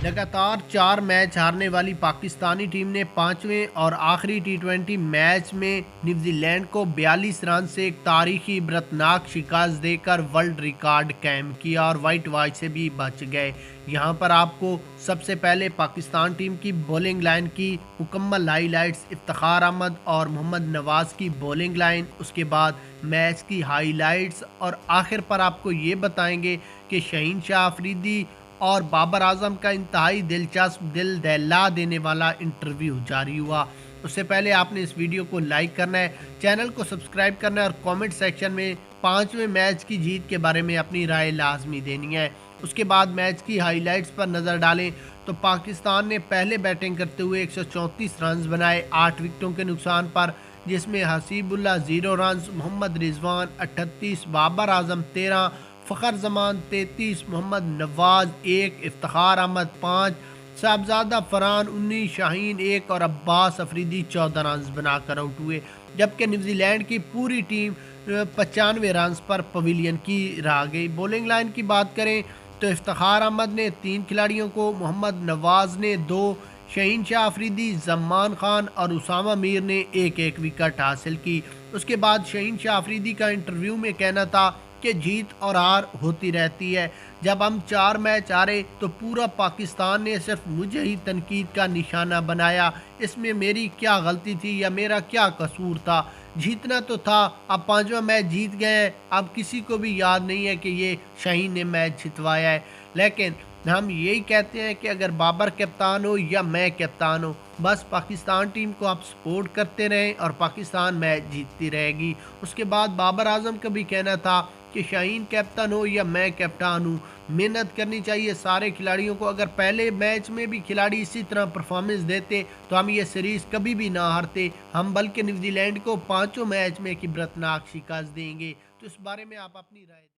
लगातार 4 मैच हारने वाली पाकिस्तानी टीम ने पांचवें और आखिरी टी20 मैच में न्यूजीलैंड को 42 रन से एक तारीखी इबरतनाक शिकस्त देकर वर्ल्ड रिकॉर्ड कायम किया और वाइट वॉश से भी बच गए। यहां पर आपको सबसे पहले पाकिस्तान टीम की बॉलिंग लाइन की मुकम्मल हाईलाइट्स, इफ्तिखार अहमद और मोहम्मद नवाज की बॉलिंग लाइन, उसके बाद मैच की हाईलाइट्स और आखिर पर आपको ये बताएंगे कि शहीन शाह अफरीदी और बाबर आजम का इंतहाई दिलचस्प, दिल दहला देने वाला इंटरव्यू जारी हुआ। उससे पहले आपने इस वीडियो को लाइक करना है, चैनल को सब्सक्राइब करना है और कमेंट सेक्शन में पांचवें मैच की जीत के बारे में अपनी राय लाजमी देनी है। उसके बाद मैच की हाईलाइट्स पर नज़र डालें तो पाकिस्तान ने पहले बैटिंग करते हुए 134 रन बनाए 8 विकेटों के नुकसान पर, जिसमें हसीबुल्ला 0 रन, मोहम्मद रिजवान 38, बाबर आजम 13, फ़खर जमान 33, मोहम्मद नवाज 1, इफ्तिखार अहमद 5, साहबजादा फरहान 19, शाहीन 1 और अब्बास अफरीदी 14 रन बनाकर आउट हुए। जबकि न्यूजीलैंड की पूरी टीम 95 रन पर पवेलियन की रह गई। बॉलिंग लाइन की बात करें तो इफ्तिखार अहमद ने 3 खिलाड़ियों को, मोहम्मद नवाज ने 2, शहीन शाह अफरीदी, जमान खान और उसामा मीर ने एक एक विकेट हासिल की। उसके बाद शहीन शाह अफरीदी का इंटरव्यू में कहना था कि जीत और हार होती रहती है। जब हम 4 मैच हारे तो पूरा पाकिस्तान ने सिर्फ मुझे ही तनकीद का निशाना बनाया। इसमें मेरी क्या गलती थी या मेरा क्या कसूर था? जीतना तो था, अब 5वां मैच जीत गए हैं। अब किसी को भी याद नहीं है कि ये शाहीन ने मैच जितवाया है। लेकिन हम यही कहते हैं कि अगर बाबर कप्तान हो या मैं कप्तान हो, बस पाकिस्तान टीम को आप सपोर्ट करते रहें और पाकिस्तान मैच जीतती रहेगी। उसके बाद बाबर आजम का भी कहना था कि शाहीन कैप्टन हो या मैं कैप्टन हूँ, मेहनत करनी चाहिए सारे खिलाड़ियों को। अगर पहले मैच में भी खिलाड़ी इसी तरह परफॉर्मेंस देते तो हम ये सीरीज़ कभी भी ना हारते, हम बल्कि न्यूजीलैंड को 5 मैच में एक इबरतनाक शिकस्त देंगे। तो इस बारे में आप अपनी राय